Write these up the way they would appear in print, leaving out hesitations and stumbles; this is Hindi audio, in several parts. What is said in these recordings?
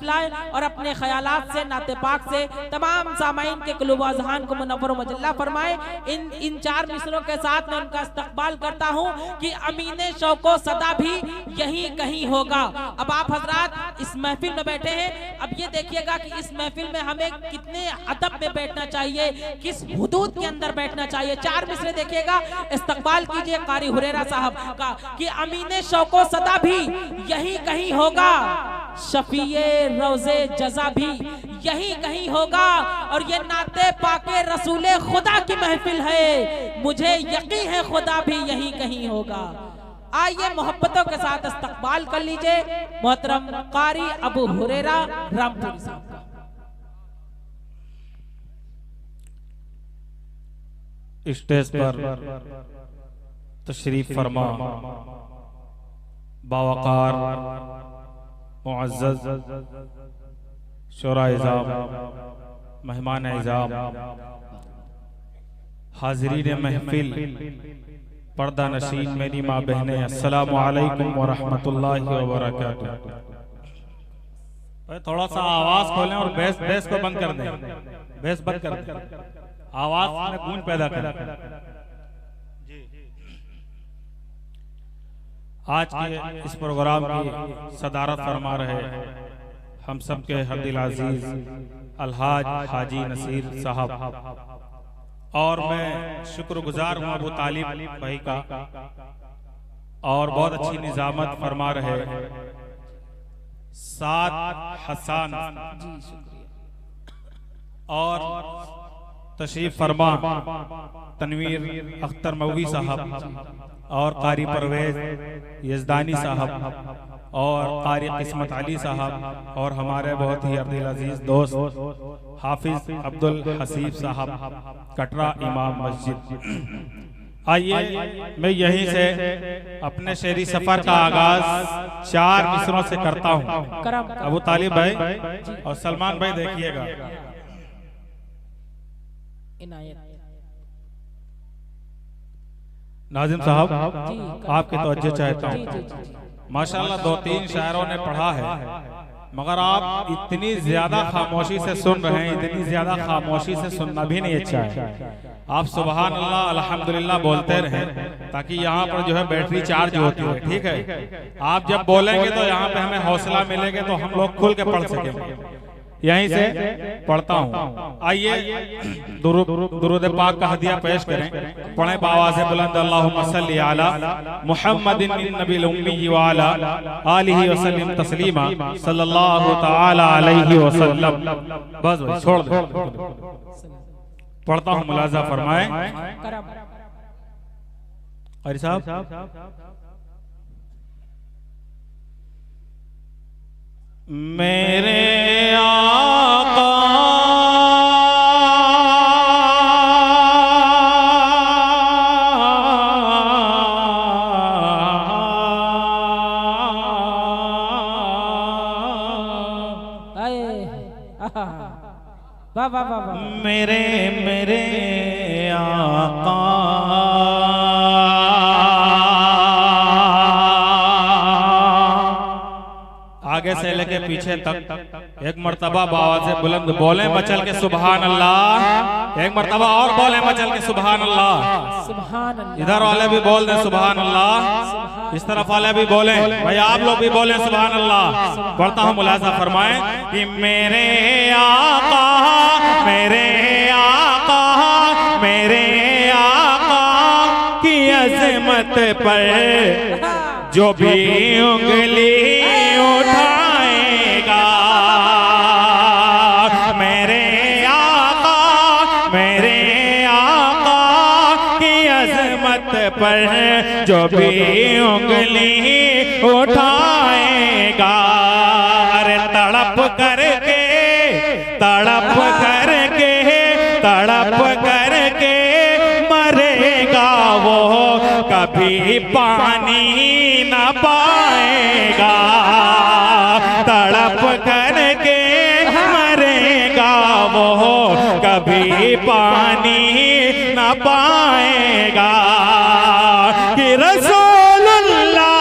दिखलाएं और अपने ख्यालात से नाते पाक से तमाम सामाइन के क़ुलूब अज़हान को मुनव्वर व मुजल्ला फरमाए। इन 4 मिसरों के साथ मैं उनका इस्तक़बाल करता हूँ कि अमीने शौको सदा भी यहीं कहीं होगा। अब आप हजरात इस महफिल में बैठे हैं, अब ये देखिएगा कि इस महफिल में हमें कितने अदब में बैठना चाहिए, किस हुदूद के अंदर बैठना चाहिए। 4 मिसरे देखिएगा, इस्तक़बाल कीजिए कारी हुरैरा साहब का कि अमीने शौको सदा भी यहीं कहीं होगा, शफीए रोज़े जज़ा भी यहीं कहीं होगा, और ये नाते पाके रसूले खुदा की महफिल है, मुझे यकीन है खुदा भी यहीं कहीं होगा। आइए मोहब्बतों के साथ इस्तक़बाल कर लीजिए मोहतरम कारी अबू हुरैरा रामपुरी साहब का। स्टेज पर तशरीफ फरमा बावकार मुअज़्ज़ज़ शुरा-ए-इज़ाम, मेहमान इज़ाम, हाज़रीन महफिल, पर्दा नशीन, मेरी माँ बहनें, अस्सलामु अलैकुम व रहमतुल्लाहि व बरकातुहू। थोड़ा सा आवाज खोलें और बेस को बंद कर दें, बेस बंद कर दें, आवाज में गूंज पैदा करें। आज के इस प्रोग्राम की सदारत फरमा रहे हम सब के हरदिल अजीज अलहाज हाजी नसीर साहब, और मैं शुक्रगुजार हूँ अबू तालिब भाई का, और बहुत अच्छी निजामत फरमा रहे साद हसन और तशरीफ फरमा तनवीर अख्तर मौवी साहब और कारी परवेज यजदानी साहब और कारी किस्मत अली साहब और हमारे बहुत ही अब्दुल अजीज दोस्त हाफिज अब्दुल हसीब साहब कटरा इमाम मस्जिद। आइए मैं यहीं से अपने शेरी सफर का आगाज 4 मिसरों से करता हूँ। अबू तालिब भाई और सलमान भाई देखिएगा। नाजिम साहब आपकी तवज्जो चाहता हूँ। माशाल्लाह 2-3 शायरों ने पढ़ा है, मगर आप इतनी ज्यादा खामोशी से सुन रहे हैं, इतनी ज्यादा खामोशी से सुनना भी नहीं अच्छा है। आप सुबहान अल्लाह अल्हम्दुलिल्लाह बोलते रहें ताकि यहाँ पर जो है बैटरी चार्ज होती है। ठीक है, आप जब बोलेंगे तो यहाँ पे हमें हौसला मिलेगा, तो हम लोग खुल के पढ़ सकेंगे। यहीं से पढ़ता हूँ। आइए दुरूद पाक का हदिया पेश करें, पढ़ें बावाज़े बुलंद अल्लाहुम्मा सल्ली अला मुहम्मदिन नबील उम्मी व अला आलिहि व सल्लिम तस्लीमा सल्लल्लाहु तआला अलैहि वसल्लम। बस भाई छोड़ दो, पढ़ता हूँ, मुलाजा फरमाएं। अरे साहब मेरे आका मेरे आका आगे से लेके पीछे तक एक मर्तबा बावाज़े बुलंद बोले मचल के सुभान अल्लाह, एक मर्तबा और बोले मचल के सुभान अल्लाह। इधर वाले भी बोल दे सुभान अल्लाह, इस तरफ वाले भी बोले, भाई आप लोग भी बोले सुभान अल्लाह। पढ़ता हूँ, मुलाजा फरमाएं कि मेरे आका मेरे आका मेरे आका की अज़मत पर जो भी उंगली उठाएगा, मेरे आका की अज़मत पर जो भी उंगली उठाएगा, अरे तड़प करके मरेगा वो, कभी पानी न पाएगा। तड़प करके मरेगा वो, कभी पानी न पाएगा। कि रसूलुल्लाह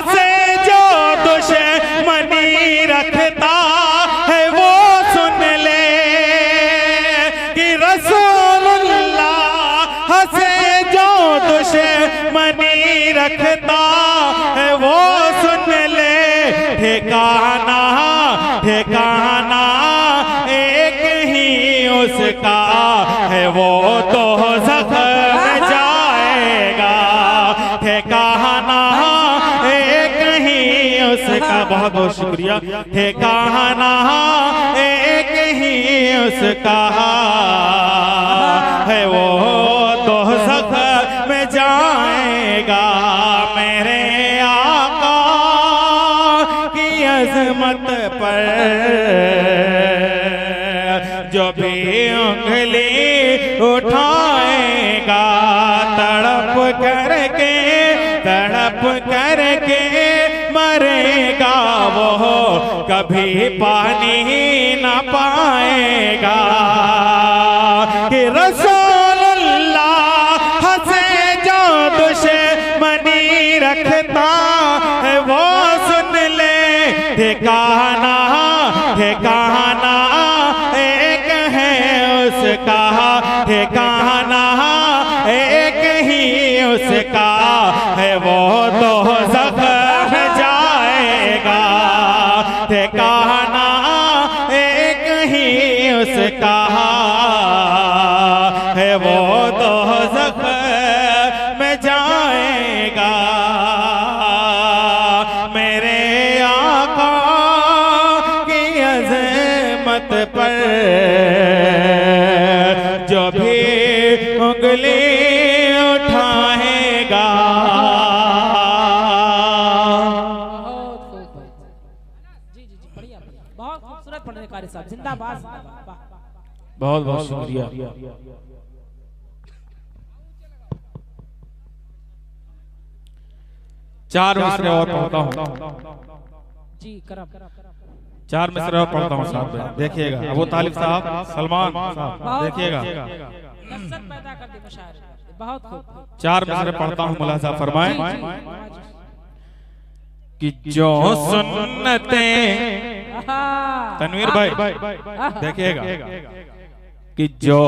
से जो दुश्मनी रखता ठिकाना एक ही उसका है, वो दोज़ख में जाएगा। ठिकाना एक ही उसका, बहुत बहुत शुक्रिया। ठिकाना एक ही उसका है, वो दोज़ख में जाएगा। मेरे आका की अज़मत पर जो भी उंगली उठाएगा, तड़प करके मरेगा, वो कभी पानी ना पाएगा। कि रसूलुल्लाह से जो दुश्मनी रखता है, वो सुन ले ठिकाना एक है उसका। ठिकाना एक ही उसका है, वो दोज़ख में जाएगा। ठिकाना एक ही उसका है, वो दोज़ख में जाएगा। मेरे आका की अज़मत पर जो भी उंगली उठाएगा। जी बढ़िया, बहुत खूबसूरत पढ़ने कारी साहब, जिंदाबाद। बहुत बहुत शुक्रिया। चार मिसरे और पढ़ता हूँ जी, करम। चार मिसरे और पढ़ता हूँ साहब, देखिएगा। अबू तालिब साहब, सलमान साहब, देखिएगा। लज्जत पैदा कर दी मुशायरे, बहुत खूब। चार मिसरे पढ़ता हूँ, मुलाजा फरमाएं। कि जो सुन्नतें, तनवीर भाई देखिएगा, कि जो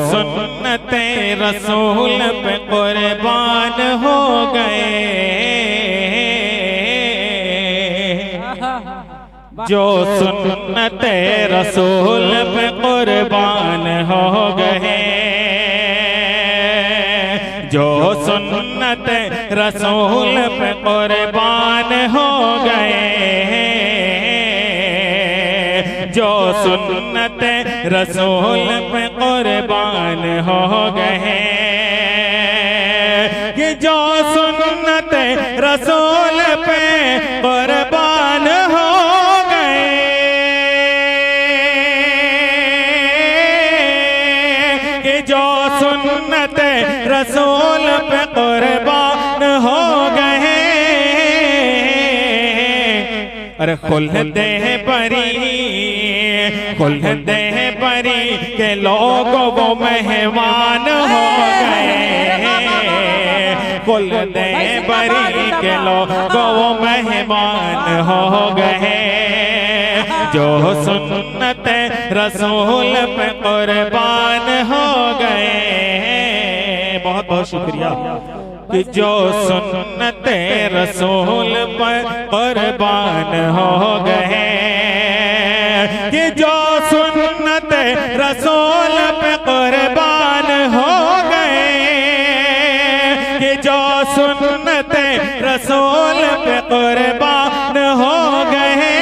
सुन्नतें रसूल पे कुर्बान हो गए, जो सुन्नतें रसूल पे कुर्बान हो गए, जो सुन्नतें रसूल पे कुर्बान हो गए, जो सुन्नतें रसूल पे कुर्बान हो गए। कि जो सुन्नतें रसूल पे कुर्बान हो गए, कि जो सुन्नतें रसूल पे कुर्बान हो गए। अरे खुल्दे परी के लोग वो मेहमान हो गए। खुल्दे परी के लोग वो मेहमान हो गए, जो सुन्नते रसूल पे कुर्बान हो गए। बहुत बहुत शुक्रिया। कि जो सुन्नते रसूल पर कुर्बान हो गए, कि जो सुन्नते रसूल पे कुर्बान हो गए, कि जो सुन्नते रसूल पे कुर्बान हो गए।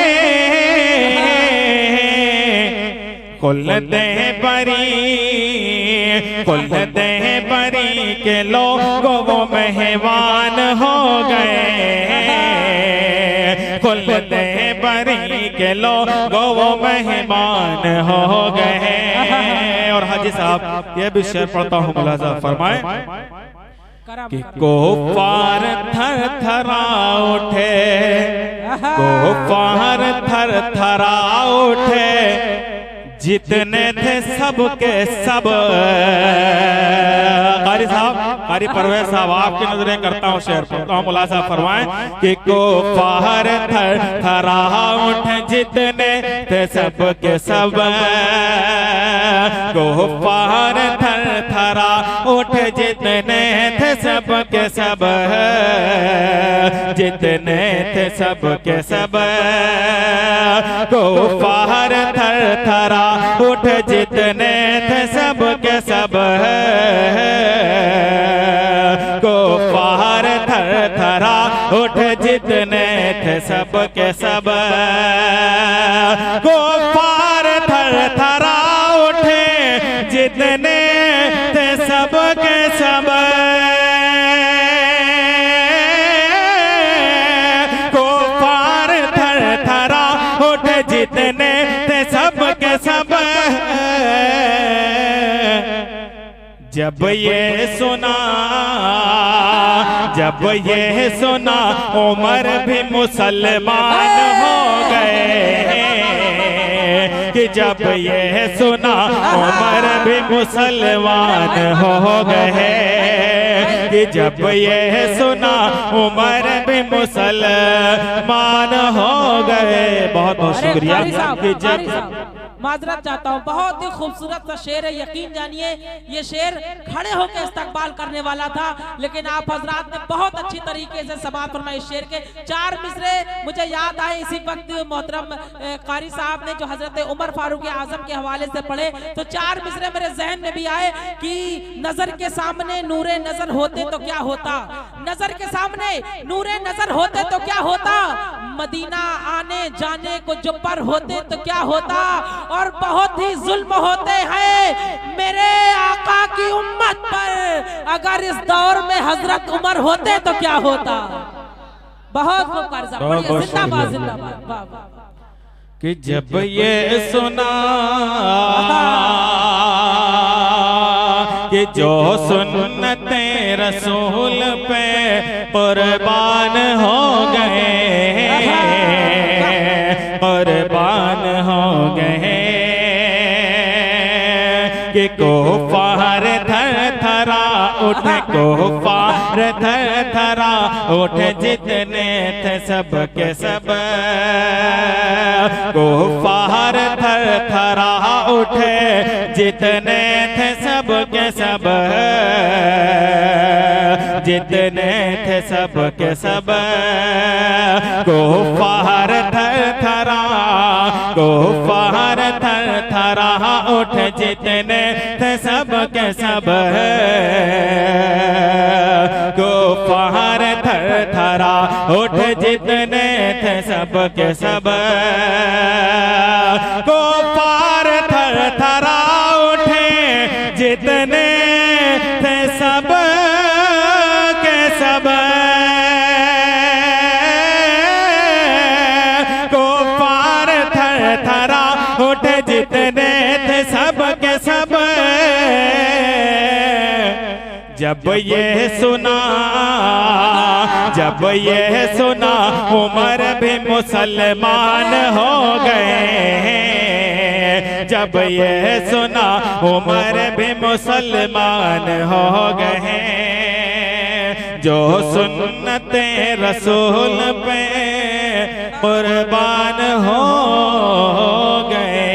खुल्दे परी के लोग वो मेहमान हो गए। खुल्दे परी के लोग वो मेहमान हो गए। और हाजी साहब ये भी शेर पढ़ता हूँ, मुलाजा फरमाए। कि कुफार थर थरा उठे, कुफार थर थरा उठे, जितने थे सबके सब। कारी साहब, कारी परवेज साहब, आपकी नजरें करता हूँ शेर पढ़ता हूँ, मुलाजा फरमाएं। कि कुफार थर थरा उठे, जितने थे सब के सब कुफ्फार थर थरा उठ जितने थे सब के सब जितने थे सब के सब कुफ्फार थर थरा उठ जितने थे सब के सब कुफ्फार थर थरा उठ जितने थे सब के सब कुफ्फार थर थरा उठे जितने थे सब के सब कुफ्फार थर थरा उठ जितने थे सब के सब जब ये सुना उमर भी मुसलमान हो गए कि जब ये सुना उमर भी मुसलमान हो गए कि जब ये सुना उमर भी मुसलमान हो गए। बहुत बहुत शुक्रिया कि जब माजरत चाहता हूँ, बहुत ही खूबसूरत सा शेर है, यकीन जानिए ये शेर खड़े होकर इस्तकबाल करने वाला था, लेकिन आप हजरात ने बहुत अच्छी तरीके से समाप्त फरमाया। इस शेर के 4 मिसरे मुझे याद आए इसी वक्त मोहतरम कारी साहब ने जो हजरत उमर फारूक आजम के हवाले से पढ़े, तो 4 मिसरे मेरे जहन में भी आए कि नजर के सामने नूरे नजर होते तो क्या होता, नजर के सामने नूरे नजर होते तो क्या होता, मदीना आने जाने को जो पर होते तो क्या होता, और बहुत ही जुल्म होते हैं मेरे आका की उम्मत पर, अगर इस दौर में हजरत उमर होते तो क्या होता। बहुत खूब कारज़ा, पढ़िए जिंदाबाद जिंदाबाद। वाह वाह। कि जब ये सुना कि जो सुन्नते रसूल पे कुर्बान हो गए, कुर्बान हो गए कि कुफ्फार थर थरा उठ, कुफ्फार थर थरा उठ जितने थे सब के सब कुफ्फार थर थरा उठे जितने थे सब के सब जितने थे सब के सब कुफ्फार थर थरा कुफ्फार थर थरा उठ जितने थे सब के सब कुफ्फार थर थरा उठ जितने थे सब के सब कुफ्फार थर थरा उठे जितने थे सब के सब कुफ्फार थर थरा उठे जितने थे सब के सब जब ये सुना उमर भी मुसलमान हो गए, जब ये सुना उमर भी मुसलमान हो गए, जो सुन्नते रसूल पे कुर्बान हो गए,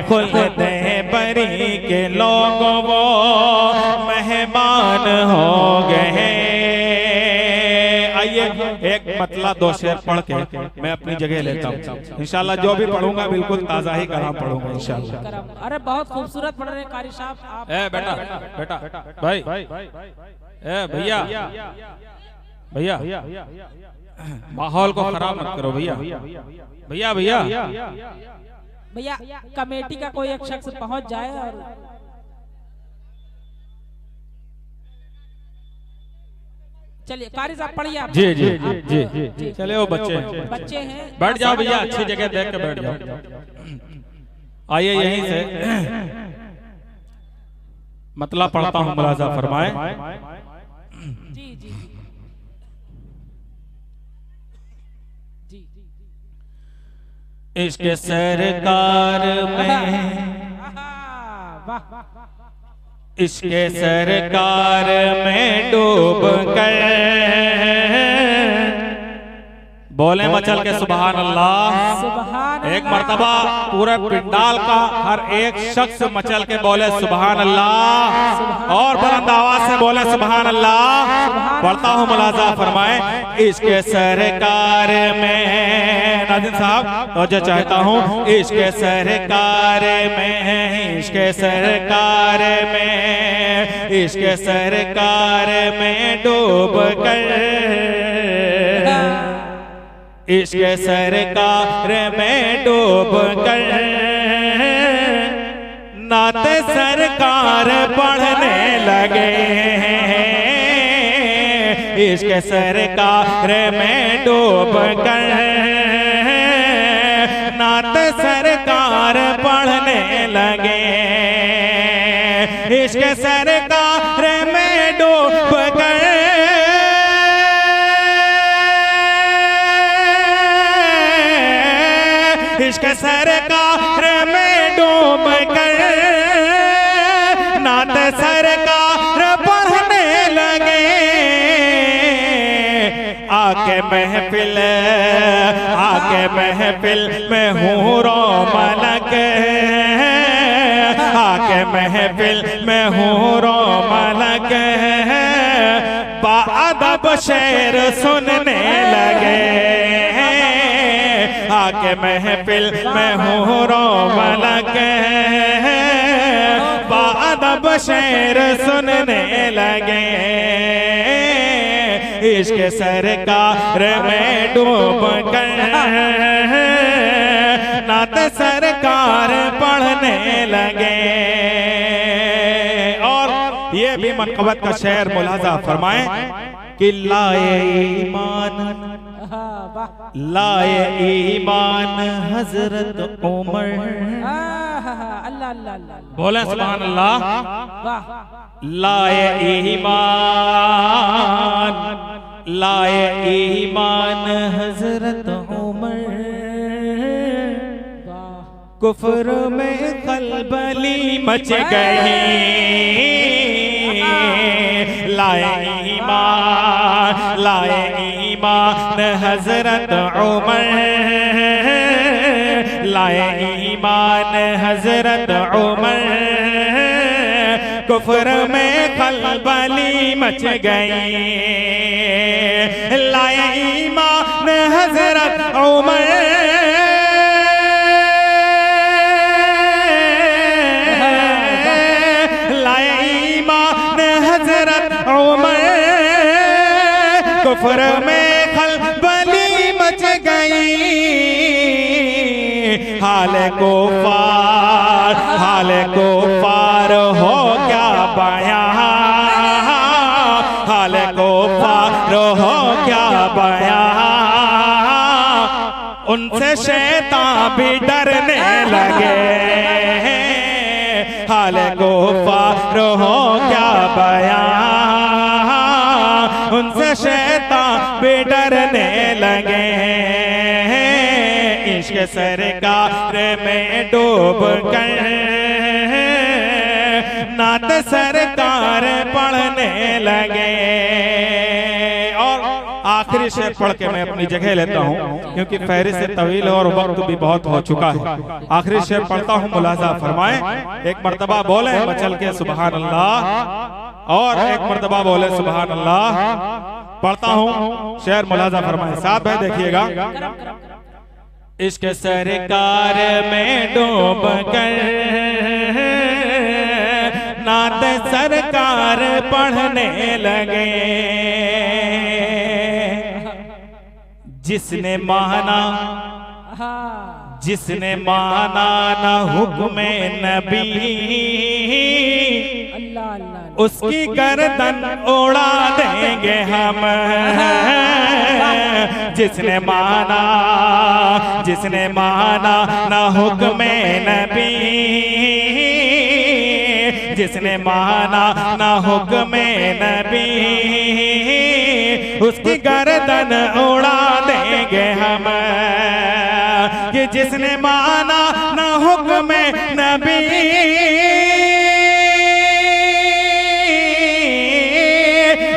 खुलते बरी के लोगों वो मेहमान हो गए। आइए एक मतला 2 शेर पढ़ के मैं अपनी जगह लेता हूँ। इंशाल्लाह जो भी पढ़ूंगा बिल्कुल ताज़ा ही कलाम पढ़ूंगा इंशाल्लाह। अरे बहुत खूबसूरत पढ़ रहे कारी साहब आप। बेटा भाई भैया माहौल को खराब मत करो भैया भैया कमेटी का कोई एक शख्स पहुंच जाए और चलिए कारी साहब पढ़िए आप। जी चले वो बच्चे हैं, बैठ जाओ भैया, अच्छी जगह देख के बैठ जाओ। आइए यहीं से मतलब पढ़ता हूँ, मुलाजा फरमाए। जी इश्क सरकार में, इश्क सरकार में डूब कर बोले मचल के सुभान अल्लाह। सुभान एक अल्लाह। मर्तबा पूरे पिंडाल का हर एक शख्स मचल के बोले सुभान अल्लाह और बुलंद आवाज से बोले सुभान अल्लाह। पढ़ता हूँ, मुलाजा फरमाए। इसके सरकार में नाज़रीन साहब तो जो चाहता हूँ, इसके सरकार में, इसके सरकार में, इसके सरकार में डूब कर, इसके सरकार में डूब कर नाते सरकार पढ़ने लगे। इसके सरकार में डूब कर नाते सरकार पढ़ने लगे। इसके सरकार में डूब कर इश्क सरकार में डूब कर नात सरकार पढ़ने लगे। आके महफिल, आके महफिल में हूरो मलक, आके महफिल में हूरो मलक बाअदब शेर सुनने लगे। आके महफिल में हूरो मलक बाअदब शेर सुनने लगे। इश्क सरकार में डूब कर नात सरकार पढ़ने लगे। और ये भी मनक़बत का शेर मुलाजा फरमाएं कि लाए ईमान, लाए ईमान हजरत उमर। अल्लाह अल्लाह अल्लाह, बोले सुभान अल्लाह। वाह। लाए ईमान, लाए ईमान हजरत उमर कुफ्र में खलबली मच गई। लाए ईमान, लाए ईमान हजरत उमर, लाए ईमान हजरत उमर कुफ्र में खलबली मच गई। लाए ईमान हजरत उमर, लाए ईमान हजरत उमर कुफ्र में खलबली मच गई। हाल को पार, हाल को पार हो क्या बयां, हाल को पार हो क्या बयां। उनसे शैतान भी डरने लगे। हाल को पार हो क्या बयां, उनसे शैतान भी डरने लगे। इश्क सरकार में डूब कर नात सरकार पढ़ने लगे। और आखिरी शेर पढ़ के मैं अपनी जगह लेता हूँ क्योंकि फहरिस्त तवील और वक्त भी बहुत हो चुका है। आखिरी शेर पढ़ता हूँ, मुलाजा फरमाएं। एक मर्तबा बोले मचल के सुभान अल्लाह और एक मर्तबा बोले सुभान अल्लाह। पढ़ता हूँ शेर, मुलाजा फरमाएं। साथ में देखिएगा। इश्क सरकार में डूब कर नात सरकार पढ़ने लगे। जिसने माना, जिसने माना न हुक्म नबी, उसकी गर्दन उड़ा देंगे हम। जिसने माना, जिसने माना न हुक्म नबी, जिसने माना न हुक्म नबी, उसकी गर्दन उड़ा देंगे हम। कि जिसने माना न हुक्म नबी,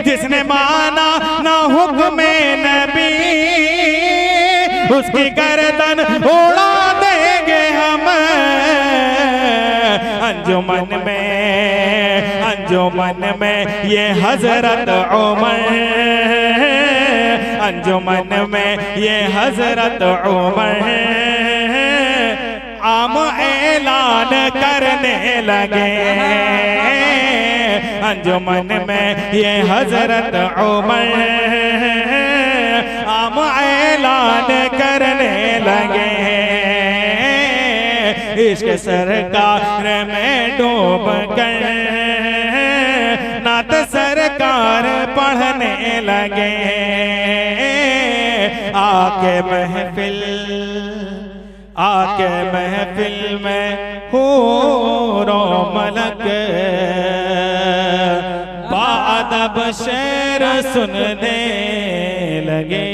जिसने माना न हुक्म नबी, उसकी गर्दन उड़ा देंगे हम। अंजुमन में ये हजरत उमर, अंजुमन में ये हजरत उमर आम ऐलान करने लगे। अंजुमन में ये हजरत उमर आम ऐलान करने लगे। इश्क सरकार में डूब कर नात सरकार पढ़ने लगे। आके महफिल में हूरो मलक बादब शेर सुनने लगे।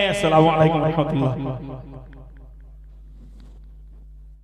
अस्सलामु अलैकुम रहमतुल्लाह।